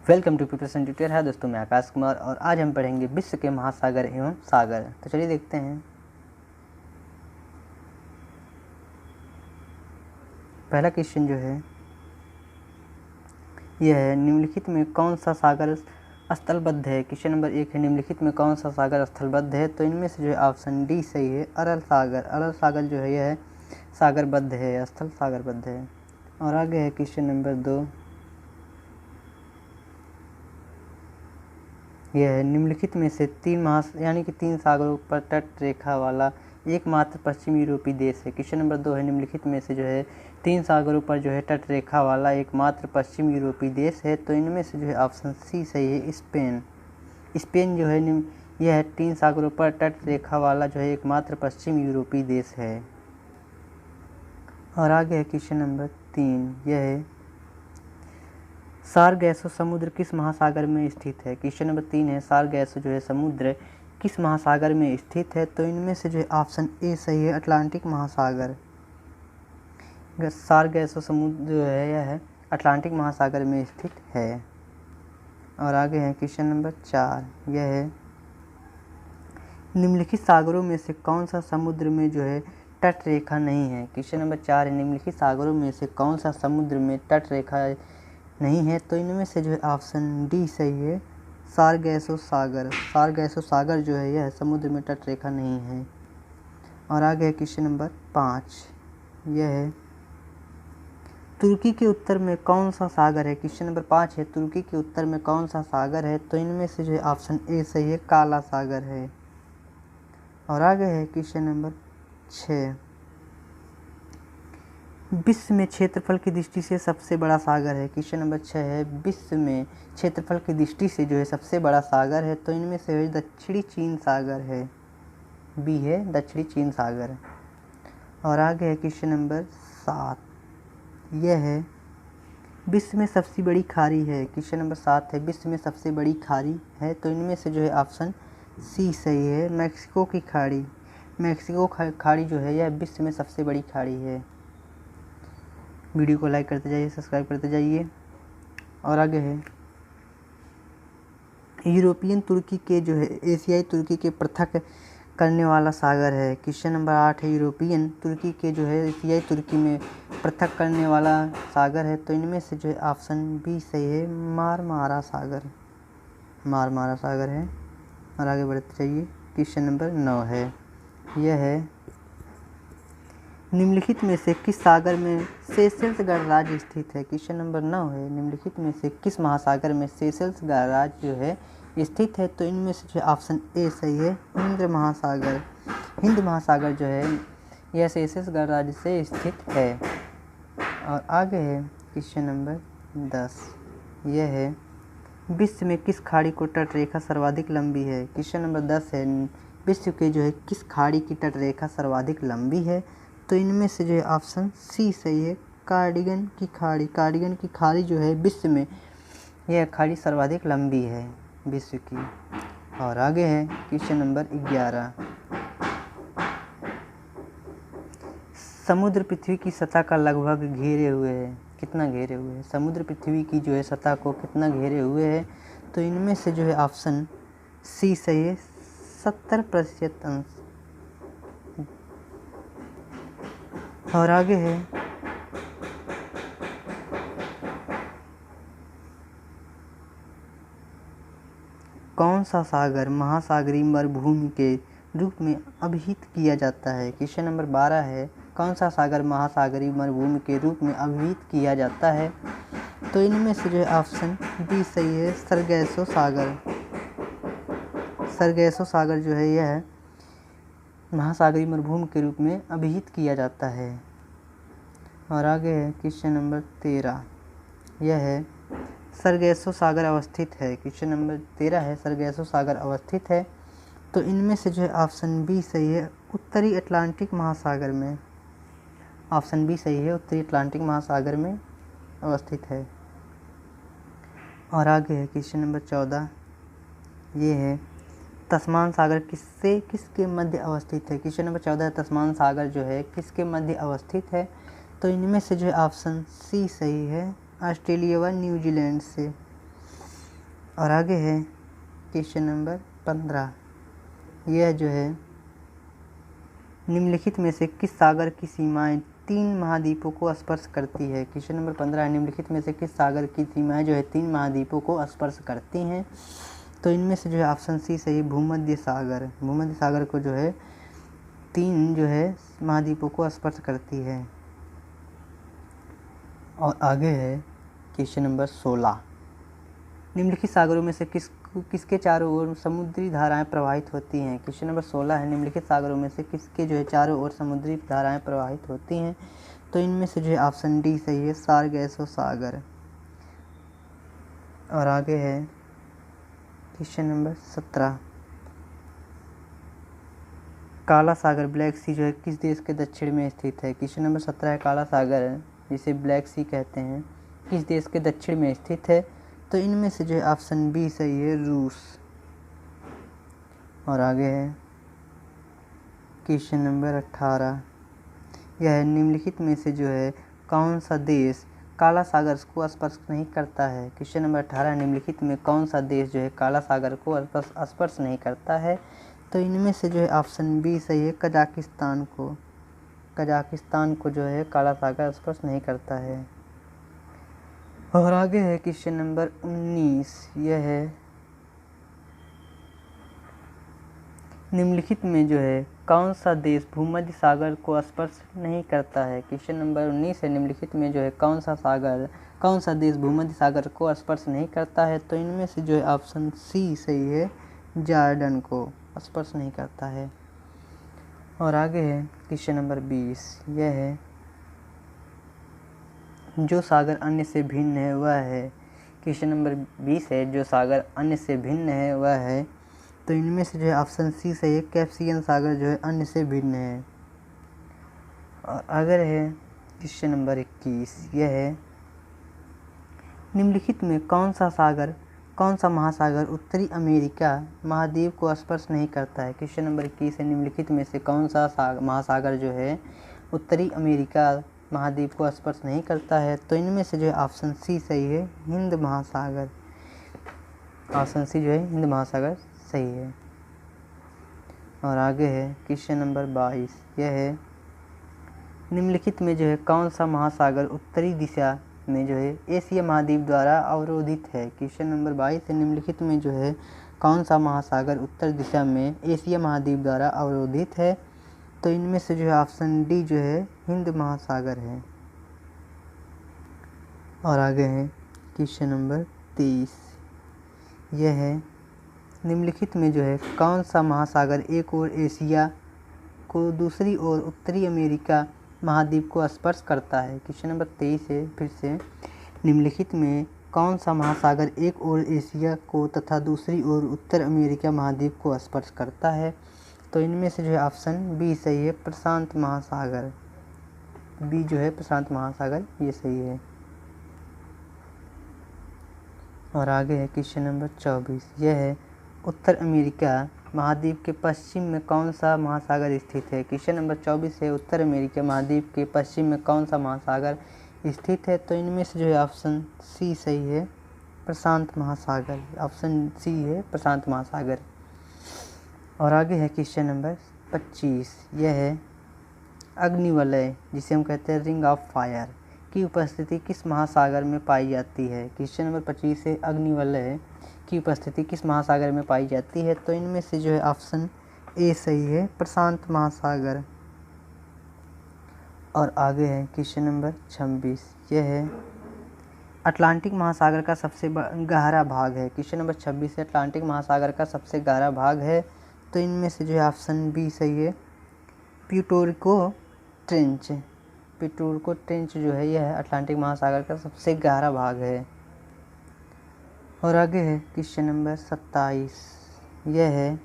Welcome to preparation tutor है दोस्तों, मैं आकाश कुमार और आज हम पढ़ेंगे विश्व के महासागर एवं सागर। तो चलिए देखते हैं। पहला क्वेश्चन जो है यह है, निम्नलिखित में कौन सा सागर स्थलबद्ध है। क्वेश्चन नंबर 1 है, निम्नलिखित में कौन सा सागर स्थलबद्ध है। तो इनमें से जो है ऑप्शन डी सही है, अरल सागर। अरल सागर जो है यह सागरबद्ध है, स्थल सागरबद्ध है। और आगे है क्वेश्चन नंबर 2, यह है, निम्नलिखित में से तीन सागरों पर तट रेखा वाला एकमात्र पश्चिमी यूरोपीय देश है। क्वेश्चन नंबर 2 है, निम्नलिखित में से जो है 3 सागरों पर जो है तट रेखा वाला एकमात्र पश्चिमी यूरोपीय देश है। तो इनमें से जो है ऑप्शन सी सही है, स्पेन। स्पेन जो है यह 3 सागरों पर तट रेखा वाला जो है एकमात्र पश्चिमी यूरोपीय देश है। और आगे है क्वेश्चन नंबर 3, यह है, सारगैसो समुद्र किस महासागर में स्थित है। क्वेश्चन नंबर 3 है, सारगैसो जो है समुद्र किस महासागर में स्थित है। तो इनमें से जो है ऑप्शन ए सही है, अटलांटिक महासागर। सारगैसो समुद्र जो है यह अटलांटिक महासागर में स्थित है। और आगे है क्वेश्चन नंबर 4, यह है, निम्नलिखित सागरों में से कौन सा समुद्र में जो है तट रेखा नहीं है। क्वेश्चन नंबर 4 है, निम्नलिखित सागरों में से कौन सा समुद्र में तट रेखा नहीं है। तो इनमें से जो है ऑप्शन डी सही है, सारगैसो सागर। सारगैसो सागर जो है यह समुद्र में तट रेखा नहीं है। और आगे है क्वेश्चन नंबर 5, यह है, तुर्की के उत्तर में कौन सा सागर है। क्वेश्चन नंबर 5 है, तुर्की के उत्तर में कौन सा सागर है। तो इनमें से जो है ऑप्शन ए सही है, काला सागर है। और आगे है क्वेश्चन नंबर 6, विश्व में क्षेत्रफल की दृष्टि से सबसे बड़ा सागर है। क्वेश्चन नंबर 6 है, विश्व में क्षेत्रफल की दृष्टि से जो है सबसे बड़ा सागर है। तो इनमें से दक्षिणी चीन सागर है, बी है दक्षिणी चीन सागर। और आगे है क्वेश्चन नंबर 7, यह है, विश्व में सबसे बड़ी खाड़ी है। क्वेश्चन नंबर 7 है, विश्व में सबसे बड़ी खाड़ी है। तो इनमें से जो है ऑप्शन सी सही है, मैक्सिको की खाड़ी। मैक्सिको खाड़ी जो है यह विश्व में सबसे बड़ी खाड़ी है। वीडियो को लाइक करते जाइए, सब्सक्राइब करते जाइए। और आगे है, यूरोपियन तुर्की के जो है एशियाई तुर्की के पृथक करने वाला सागर है। क्वेश्चन नंबर 8 है, यूरोपियन तुर्की के जो है एशियाई तुर्की में पृथक करने वाला सागर है। तो इनमें से जो है ऑप्शन बी सही है, मारमारा सागर। मारमारा सागर है। और आगे बढ़ते जाइए, क्वेश्चन नंबर 9 है, यह है, निम्नलिखित में से किस सागर में सेशेल्स गणराज्य स्थित है। क्वेश्चन नंबर 9 है, निम्नलिखित में से किस महासागर में सेशेल्स गणराज्य जो है स्थित है। तो इनमें से जो ऑप्शन ए सही है, हिंद महासागर। हिंद महासागर जो है यह सेशेल्स गणराज्य से स्थित है। और आगे है क्वेश्चन नंबर 10, यह है, विश्व में किस खाड़ी को तट रेखा सर्वाधिक लंबी है। क्वेश्चन नंबर 10 है, विश्व के जो है किस खाड़ी की तट रेखा सर्वाधिक लंबी है। तो इनमें से जो है ऑप्शन सी सही है, कार्डिगन की खाड़ी। कार्डिगन की खाड़ी जो है विश्व में यह खाड़ी सर्वाधिक लंबी है विश्व की। और आगे है क्वेश्चन नंबर 11, समुद्र पृथ्वी की सतह का लगभग घेरे हुए है। कितना घेरे हुए है, समुद्र पृथ्वी की जो है सतह को कितना घेरे हुए है। तो इनमें से जो है ऑप्शन सी सही है, 70% अंश। और आगे है, कौन सा सागर महासागरीय मरुभूमि के रूप में अभिहित किया जाता है। क्वेश्चन नंबर 12 है, कौन सा सागर महासागरीय मरुभूमि के रूप में अभिहित किया जाता है। तो इनमें से जो है ऑप्शन बी सही है, सरगैसो सागर। सरगैसो सागर जो है यह महासागरीय मरुभूमि के रूप में अभिहित किया जाता है। और आगे है क्वेश्चन नंबर 13, यह है, सरगैसो सागर अवस्थित है। क्वेश्चन नंबर 13 है, सरगैसो सागर अवस्थित है। तो इनमें से जो है ऑप्शन बी सही है, उत्तरी अटलांटिक महासागर में। ऑप्शन बी सही है, उत्तरी अटलांटिक महासागर में अवस्थित है। और आगे है क्वेश्चन नंबर 14, ये है, तस्मान सागर किसके मध्य अवस्थित है। क्वेश्चन नंबर 14 है, तस्मान सागर जो है किसके मध्य अवस्थित है। तो इनमें से जो है ऑप्शन सी सही है, ऑस्ट्रेलिया व न्यूजीलैंड से। और आगे है क्वेश्चन नंबर 15। यह जो है निम्नलिखित में से किस सागर की सीमाएं 3 महाद्वीपों को स्पर्श करती है। क्वेश्चन नंबर 15 है, निम्नलिखित में से किस सागर की सीमाएं जो है 3 महाद्वीपों को स्पर्श करती हैं। तो इनमें से जो है ऑप्शन सी सही है, भूमध्य सागर। भूमध्य सागर को जो है 3 जो है महाद्वीपों को स्पर्श करती है। और आगे है क्वेश्चन नंबर 16। निम्नलिखित सागरों में से किसके चारों ओर समुद्री धाराएं प्रवाहित होती हैं। क्वेश्चन नंबर 16 है, निम्नलिखित सागरों में से किसके जो है चारों ओर समुद्री धाराएं प्रवाहित होती हैं। तो इनमें से जो है ऑप्शन डी सही है, सारगैसो सागर। और आगे है क्वेश्चन नंबर 17। काला सागर ब्लैक सी जो है किस देश के दक्षिण में स्थित है। क्वेश्चन नंबर 17 है, काला सागर जिसे ब्लैक सी कहते हैं किस देश के दक्षिण में स्थित है। तो इनमें से जो है ऑप्शन बी सही है, रूस। और आगे है क्वेश्चन नंबर 18। यह है, निम्नलिखित में से जो है कौन सा देश काला सागर को स्पर्श नहीं करता है। क्वेश्चन नंबर 18, निम्नलिखित में कौन सा देश जो है काला सागर को स्पर्श नहीं करता है। तो इनमें से जो है ऑप्शन बी सही है, कजाकिस्तान को जो है काला सागर स्पर्श नहीं करता है। और आगे है क्वेश्चन नंबर 19। यह है, निम्नलिखित में जो है कौन सा देश भूमध्य सागर को स्पर्श नहीं करता है। क्वेश्चन नंबर 19 है, निम्नलिखित में जो है कौन सा देश भूमध्य सागर को स्पर्श नहीं करता है। तो इनमें से जो है ऑप्शन सी सही है, जॉर्डन को स्पर्श नहीं करता है। और आगे है क्वेश्चन नंबर 20। यह है, जो सागर अन्य से भिन्न है वह है। क्वेश्चन नंबर 20 है, जो सागर अन्य से भिन्न है वह है। तो इनमें से जो है ऑप्शन सी सही है, कैस्पियन सागर जो है अन्य से भिन्न है। और अगर है क्वेश्चन नंबर 21। यह है, निम्नलिखित में कौन सा महासागर उत्तरी अमेरिका महाद्वीप को स्पर्श नहीं करता है। क्वेश्चन नंबर 21 है, निम्नलिखित में से कौन सा महासागर जो है उत्तरी अमेरिका महाद्वीप को स्पर्श नहीं करता है। तो इनमें से जो है ऑप्शन सी सही है, हिंद महासागर। ऑप्शन सी जो है हिंद महासागर सही है। और आगे है क्वेश्चन नंबर 22। यह है, निम्नलिखित में जो है कौन सा महासागर उत्तरी दिशा में जो है एशिया महाद्वीप द्वारा अवरोधित है। क्वेश्चन नंबर 22 है, निम्नलिखित में जो है कौन सा महासागर उत्तर दिशा में एशिया महाद्वीप द्वारा अवरोधित है। तो इनमें से जो है ऑप्शन डी जो है हिंद महासागर है। और आगे है क्वेश्चन नंबर 23। यह है, निम्नलिखित में जो है कौन सा महासागर एक ओर एशिया को दूसरी ओर उत्तरी अमेरिका महाद्वीप को स्पर्श करता है। क्वेश्चन नंबर 23 है, फिर से, निम्नलिखित में कौन सा महासागर एक ओर एशिया को तथा दूसरी ओर उत्तर अमेरिका महाद्वीप को स्पर्श करता है। तो इनमें से जो है ऑप्शन बी सही है, प्रशांत महासागर। बी जो है प्रशांत महासागर, ये सही है। और आगे है क्वेश्चन नंबर 24। यह है, उत्तर अमेरिका महाद्वीप के पश्चिम में कौन सा महासागर स्थित है। क्वेश्चन नंबर 24 है, उत्तर अमेरिका महाद्वीप के पश्चिम में कौन सा महासागर स्थित है। तो इनमें से जो है ऑप्शन सी सही है, प्रशांत महासागर। ऑप्शन सी है प्रशांत महासागर। और आगे है क्वेश्चन नंबर 25। यह है, अग्निवलय जिसे हम कहते हैं रिंग ऑफ फायर की उपस्थिति किस महासागर में पाई जाती है। क्वेश्चन नंबर 25 है, अग्निवलय की उपस्थिति किस महासागर में पाई जाती है। तो इनमें से जो है ऑप्शन ए सही है, प्रशांत महासागर। और आगे है क्वेश्चन नंबर 26। यह है, अटलांटिक महासागर का सबसे गहरा भाग है। क्वेश्चन नंबर 26 है, अटलांटिक महासागर का सबसे गहरा भाग है। तो इनमें से जो है ऑप्शन बी सही है, प्यूर्टोरिको ट्रेंच। प्यूर्टोरिको ट्रेंच जो है यह अटलांटिक महासागर का सबसे गहरा भाग है। और आगे है क्वेश्चन नंबर 27। यह है,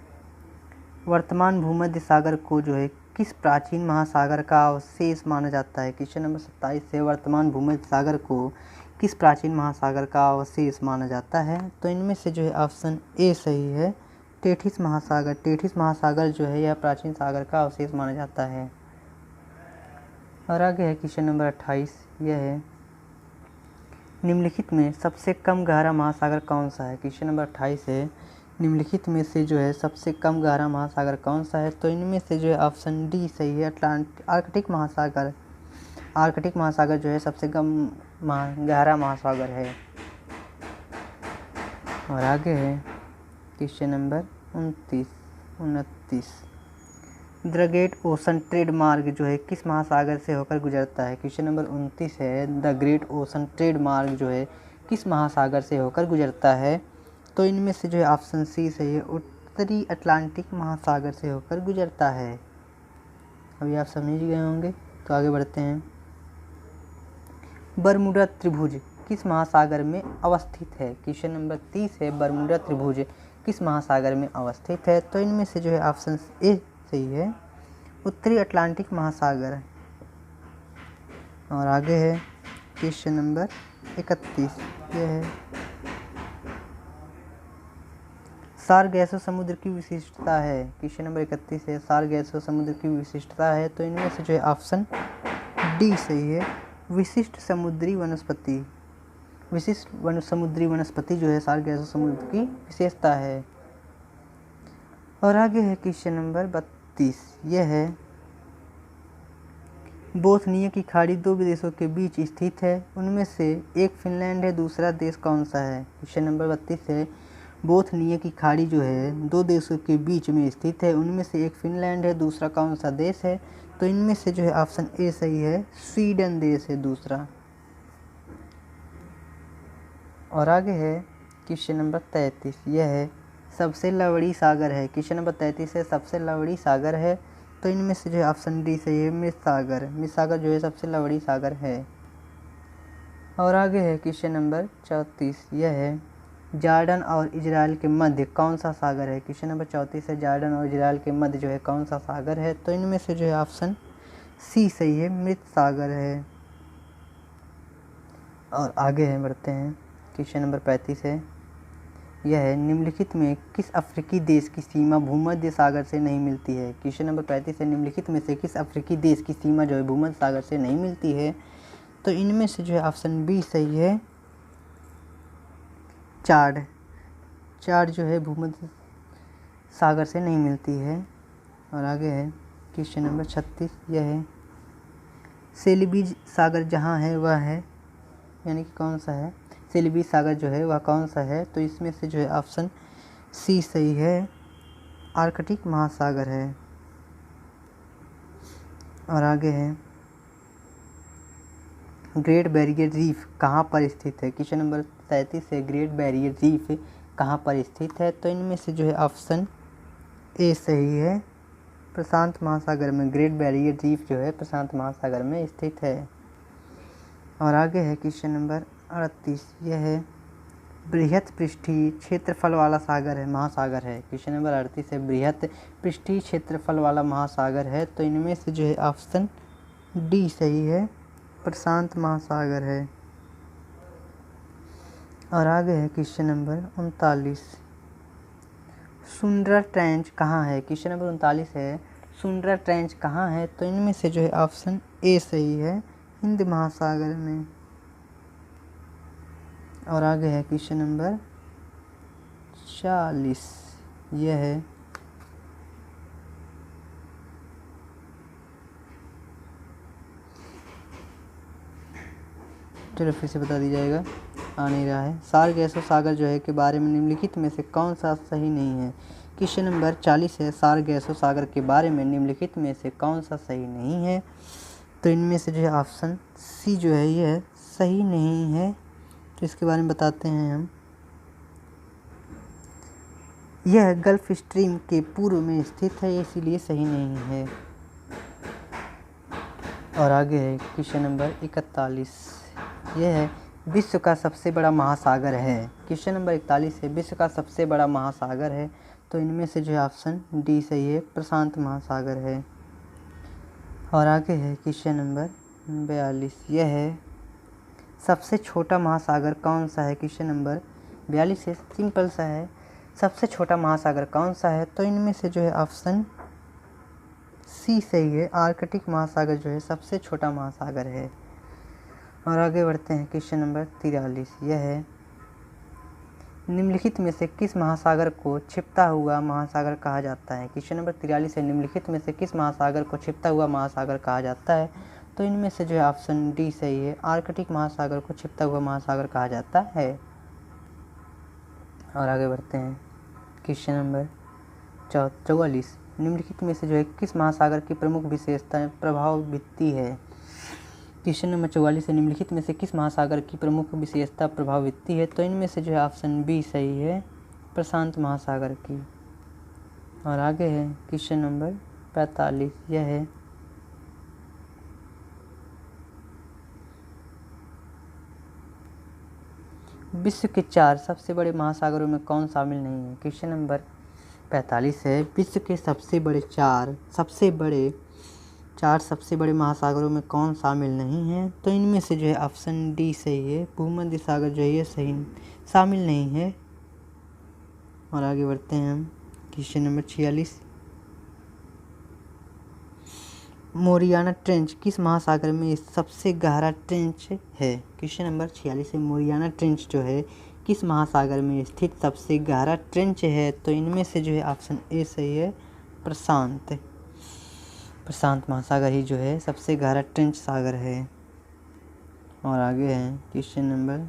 वर्तमान भूमध्य सागर को जो है किस प्राचीन महासागर का अवशेष माना जाता है। क्वेश्चन नंबर 27 से, वर्तमान भूमध्य सागर को किस प्राचीन महासागर का अवशेष माना जाता है। तो इनमें से जो है ऑप्शन ए सही है, टेथिस महासागर। टेथिस महासागर जो है यह प्राचीन सागर का अवशेष माना जाता है। और आगे है क्वेश्चन नंबर 28। यह है, निम्नलिखित में सबसे कम गहरा महासागर कौन सा है? क्वेश्चन नंबर 28 है, निम्नलिखित में से जो है सबसे कम गहरा महासागर कौन सा है? तो इनमें से जो है ऑप्शन डी सही है, आर्कटिक महासागर। आर्कटिक महासागर जो है सबसे कम गहरा महासागर है। और आगे है question number 29। The great ocean trade मार्ग जो है किस महासागर से होकर गुजरता है? क्वेश्चन नंबर 29 है, द ग्रेट ओशन ट्रेड मार्ग जो है किस महासागर से होकर गुजरता है? तो इनमें से जो है ऑप्शन सी सही है, उत्तरी अटलांटिक महासागर से होकर गुजरता है। अभी आप समझ गए होंगे, तो आगे बढ़ते हैं। बरमूडा त्रिभुज किस महासागर में अवस्थित है? क्वेश्चन नंबर 30 है, बरमूडा त्रिभुज किस महासागर में अवस्थित है? तो इनमें से जो है ऑप्शन ए सही है, उत्तरी अटलांटिक महासागर। और आगे है क्वेश्चन नंबर 31, यह है सारगैसो समुद्र की विशिष्टता है। क्वेश्चन नंबर 31 है, सारगैसो समुद्र की विशिष्टता है। तो इनमें से जो है ऑप्शन डी सही है, विशिष्ट समुद्री वनस्पति। समुद्री वनस्पति जो है सारगैसो समुद्र की विशेषता है। और आगे है क्वेश्चन नंबर 32, यह है बोथनिया की खाड़ी दो विदेशों के बीच स्थित है, उनमें से एक फिनलैंड है, दूसरा देश कौन सा है? क्वेश्चन नंबर 32 है, बोथनिया की खाड़ी जो है दो देशों के बीच में स्थित है, उनमें से एक फिनलैंड है, दूसरा कौन सा देश है? तो इनमें से जो है ऑप्शन ए सही है, स्वीडन देश है दूसरा। और आगे है क्वेश्चन नंबर 33, यह है सबसे लवड़ी सागर है। क्वेश्चन नंबर 33 है, सबसे लवड़ी सागर है। तो इनमें से जो है ऑप्शन डी सही है, मृत सागर। मृत सागर जो है सबसे लवड़ी सागर है। और आगे है क्वेश्चन नंबर 34, यह है जॉर्डन और इजराइल के मध्य कौन सा सागर है? क्वेश्चन नंबर 34 है, जॉर्डन और इजराइल के मध्य जो है कौन सा सागर है? तो इनमें से जो है ऑप्शन सी सही है, मृत सागर है। और आगे है बढ़ते हैं, क्वेश्चन नंबर 35 है, यह है निम्नलिखित में किस अफ्रीकी देश की सीमा भूमध्य सागर से नहीं मिलती है? क्वेश्चन नंबर 35 है, निम्नलिखित में से किस अफ्रीकी देश की सीमा जो है भूमध्य सागर से नहीं मिलती है? तो इनमें से जो है ऑप्शन बी सही है, चाड। चाड जो है भूमध्य सागर से नहीं मिलती है। और आगे है क्वेश्चन नंबर 36, यह है सेलिबीज सागर जहाँ है वह है, यानी कि कौन सा है? सेलिबीज सागर जो है वह कौन सा है? तो इसमें से जो है ऑप्शन सी सही है, आर्कटिक महासागर है। और आगे है ग्रेट बैरियर रीफ कहाँ पर स्थित है? क्वेश्चन नंबर 37 है, ग्रेट बैरियर रीफ कहाँ पर स्थित है? तो इनमें से जो है ऑप्शन ए सही है, प्रशांत महासागर में। ग्रेट बैरियर रीफ जो है प्रशांत महासागर में स्थित है। और आगे है क्वेश्चन नंबर 38, यह है बृहत पृष्ठीय क्षेत्रफल वाला सागर है, महासागर है। क्वेश्चन नंबर 38 है, बृहत पृष्ठीय क्षेत्रफल वाला महासागर है। तो इनमें से जो है ऑप्शन डी सही है, प्रशांत महासागर है। और आगे है क्वेश्चन नंबर 39, सुंदरा ट्रेंच कहाँ है? क्वेश्चन नंबर 39 है, सुंदरा ट्रेंच कहाँ है? तो इनमें से जो है ऑप्शन ए सही है, हिंद महासागर में। और आगे है क्वेश्चन नंबर 40, यह है चलो फिर से बता दी जाएगा, आ नहीं रहा है। सारगैसो सागर जो है के बारे में निम्नलिखित में से कौन सा सही नहीं है? क्वेश्चन नंबर 40 है, सारगैसो सागर के बारे में निम्नलिखित में से कौन सा सही नहीं है? तो इनमें से जो है ऑप्शन सी जो है यह सही नहीं है। तो इसके बारे में बताते हैं हम। यह गल्फ स्ट्रीम के पूर्व में स्थित है, इसीलिए सही नहीं है। और आगे है क्वेश्चन नंबर 41, यह है विश्व का सबसे बड़ा महासागर है। क्वेश्चन नंबर 41 है, विश्व का सबसे बड़ा महासागर है। तो इनमें से जो है ऑप्शन डी सही है, प्रशांत महासागर है। और आगे है क्वेश्चन नंबर 42, यह है सबसे छोटा महासागर कौन सा है? क्वेश्चन नंबर 42 है, सिंपल सा है, सबसे छोटा महासागर कौन सा है? तो इनमें से जो है ऑप्शन सी सही है, आर्कटिक महासागर जो है सबसे छोटा महासागर है। और आगे बढ़ते हैं क्वेश्चन नंबर 43। यह है निम्नलिखित में से किस महासागर को छिपता हुआ महासागर कहा जाता है। क्वेश्चन नंबर 43 है निम्नलिखित में से किस महासागर को छिपता हुआ महासागर कहा जाता है। तो इनमें से जो है ऑप्शन डी सही है, आर्कटिक महासागर को छिपता हुआ महासागर कहा जाता है। और आगे बढ़ते हैं क्वेश्चन नंबर 44। निम्नलिखित में से जो है किस महासागर की प्रमुख विशेषता प्रभाववृत्ति है। क्वेश्चन नंबर 44 है निम्नलिखित में से किस महासागर की प्रमुख विशेषता प्रभाववृत्ति है। तो इनमें से जो है ऑप्शन बी सही है, प्रशांत महासागर की। और आगे है क्वेश्चन नंबर 45। यह है विश्व के 4 सबसे बड़े महासागरों में कौन शामिल नहीं है। क्वेश्चन नंबर 45 है विश्व के चार सबसे बड़े महासागरों में कौन शामिल नहीं है। तो इनमें से जो है ऑप्शन डी सही है, भूमध्य सागर जो है ये सही शामिल नहीं है। और आगे बढ़ते हैं हम क्वेश्चन नंबर 46। मोरियाना ट्रेंच किस महासागर में सबसे गहरा ट्रेंच है। क्वेश्चन नंबर 46 है मोरियाना ट्रेंच जो है किस महासागर में स्थित सबसे गहरा ट्रेंच है। तो इनमें से जो है ऑप्शन ए सही है, प्रशांत महासागर ही जो है सबसे गहरा ट्रेंच सागर है। और आगे है क्वेश्चन नंबर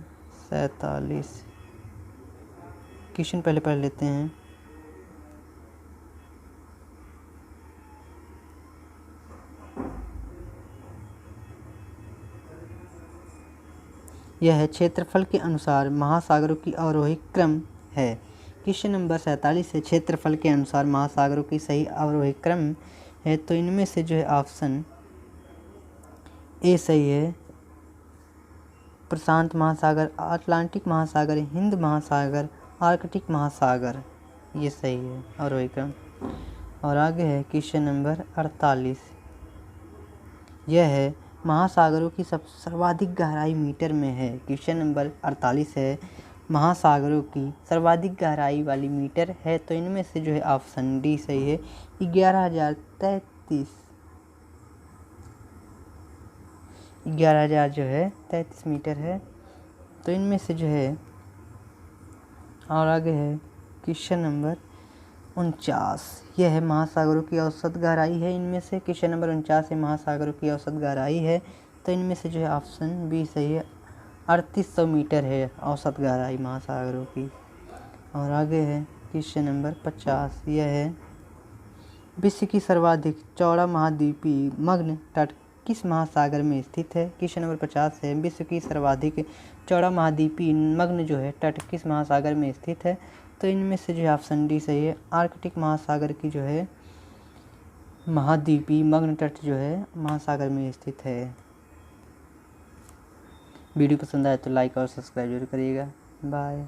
47। क्वेश्चन पहले पढ़ लेते हैं। यह है क्षेत्रफल के अनुसार महासागरों की अवरोही क्रम है। क्वेश्चन नंबर 47 है क्षेत्रफल के अनुसार महासागरों की सही अवरोही क्रम है। तो इनमें से जो है ऑप्शन ए सही है, प्रशांत महासागर, अटलांटिक महासागर, हिंद महासागर, आर्कटिक महासागर, ये सही है अवरोही क्रम। और आगे है क्वेश्चन नंबर 48। यह है महासागरों की सर्वाधिक गहराई मीटर में है। क्वेश्चन नंबर 48 है महासागरों की सर्वाधिक गहराई वाली मीटर है। तो इनमें से जो है ऑप्शन डी सही है, 11,000 जो है 33 मीटर है। तो इनमें से जो है और आगे है क्वेश्चन नंबर 49। यह है महासागरों की औसत गहराई है। इनमें से क्वेश्चन नंबर 49 है महासागरों की औसत गहराई है। तो इनमें से जो है ऑप्शन बी सही है, 3800 मीटर है औसत गहराई महासागरों की। और आगे है क्वेश्चन नंबर 50। यह है विश्व की सर्वाधिक चौड़ा महाद्वीपीय मग्न तट किस महासागर में स्थित है। क्वेश्चन नंबर 50 है विश्व की सर्वाधिक चौड़ा महाद्वीपीय मग्न जो है तट किस महासागर में स्थित है। तो इनमें से जो है ऑप्शन डी सही है, आर्कटिक महासागर की जो है महाद्वीपीय मग्न तट जो है महासागर में स्थित है। वीडियो पसंद आए तो लाइक और सब्सक्राइब जरूर करिएगा। बाय।